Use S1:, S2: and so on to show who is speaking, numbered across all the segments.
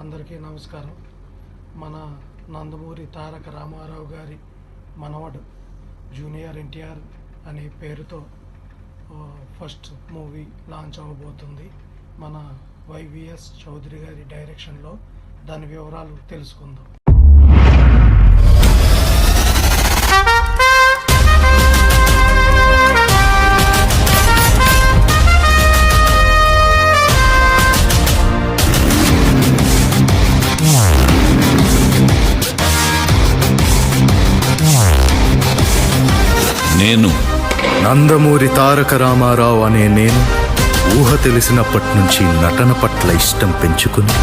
S1: అందరికీ నమస్కారం. మన నందమూరి తారక రామారావు గారి మనవడు జూనియర్ ఎన్టీఆర్ అనే పేరుతో ఫస్ట్ మూవీ లాంచ్ అవ్వబోతుంది. మన వైవిఎస్ చౌదరి గారి డైరెక్షన్లో. దాని వివరాలు తెలుసుకుందాం.
S2: నేను నందమూరి తారక రామారావు అనే నేను ఊహ తెలిసినప్పటి నుంచి నటన పట్ల ఇష్టం పెంచుకుని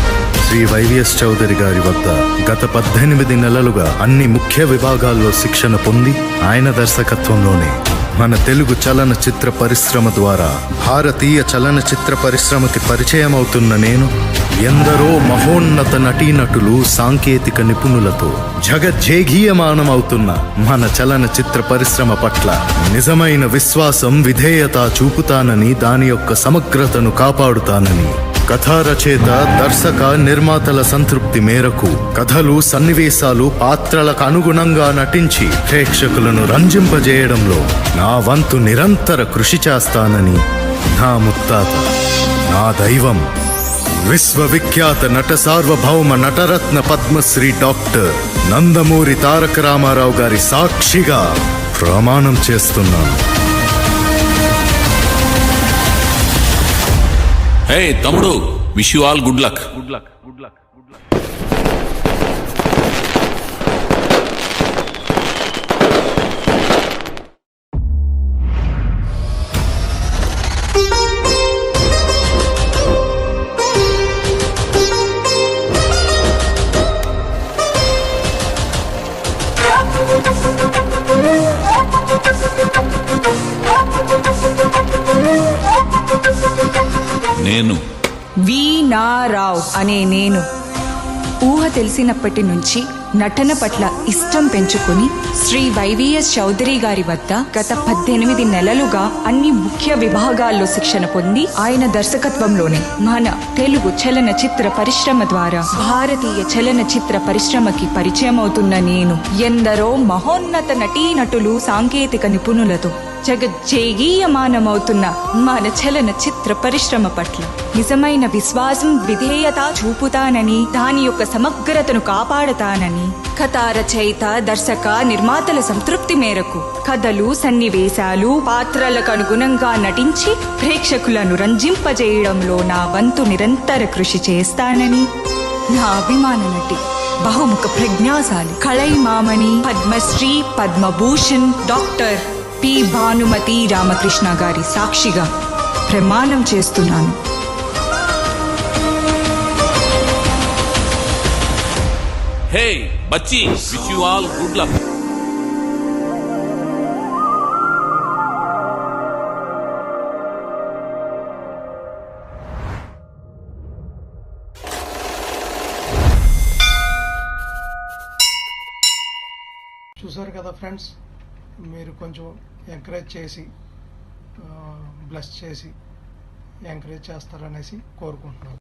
S2: శ్రీ వైవిఎస్ చౌదరి గారి వద్ద గత 18 నెలలుగా అన్ని ముఖ్య విభాగాల్లో శిక్షణ పొంది ఆయన దర్శకత్వంలోనే మన తెలుగు చలనచిత్ర పరిశ్రమ ద్వారా భారతీయ చలనచిత్ర పరిశ్రమకి పరిచయం అవుతున్న నేను ఎందరో మహోన్నత నటీనటులు సాంకేతిక నిపుణులతో జగజ్జేగీయమానమవుతున్న మన చలనచిత్ర పరిశ్రమ పట్ల నిజమైన విశ్వాసం విధేయత చూపుతానని, దాని యొక్క సమగ్రతను కాపాడుతానని కథా రచయిత దర్శక నిర్మాతల సంతృప్తి మేరకు కథలు సన్నివేశాలు పాత్రలకు అనుగుణంగా నటించి ప్రేక్షకులను రంజింపజేయడంలో నా వంతు నిరంతర కృషి చేస్తానని నా ముత్తాత, నా దైవం, విశ్వవిఖ్యాత నట సార్వభౌమ నటరత్న పద్మశ్రీ డాక్టర్ నందమూరి తారక రామారావు గారి సాక్షిగా ప్రమాణం చేస్తున్నాను.
S3: హే తమ్ముడు, wish you all good luck. నేను
S4: వీణారావు అనే నేను ఊహ తెలిసినప్పటి నుంచి నటన పట్ల ఇష్టం పెంచుకుని శ్రీ వైవిఎస్ చౌదరి గారి వద్ద గత 18 నెలలుగా అన్ని ముఖ్య విభాగాల్లో శిక్షణ పొంది ఆయన దర్శకత్వంలోనే మన తెలుగు చలనచిత్ర పరిశ్రమ ద్వారా భారతీయ చలనచిత్ర పరిశ్రమకి పరిచయం అవుతున్న నేను ఎందరో మహోన్నత నటీనటులు సాంకేతిక నిపుణులతో జగజ్జేగీయమానమవుతున్న మన చలనచిత్ర పరిశ్రమ పట్ల నిజమైన విశ్వాసం విధేయత చూపుతానని, దాని యొక్క సమగ్రతను కాపాడతానని కథా రచయిత దర్శక నిర్మాతల సంతృప్తి మేరకు కథలు సన్నివేశాలు పాత్రలకు అనుగుణంగా నటించి ప్రేక్షకులను రంజింపజేయడంలో నా వంతు నిరంతర కృషి చేస్తానని నా అభిమాన నటి, బహుముఖ ప్రజ్ఞాశాలి, కళైమామణి, పద్మశ్రీ, పద్మభూషణ్ డాక్టర్ పి భానుమతి రామకృష్ణ గారి సాక్షిగా ప్రమాణం చేస్తున్నాను.
S3: హే బచ్చి, wish you all good luck.
S1: చూసారు కదా ఫ్రెండ్స్, మీరు కొంచెం ఎంకరేజ్ చేసి బ్లెస్ చేసి ఎంకరేజ్ చేస్తారనేసి కోరుకుంటున్నాను.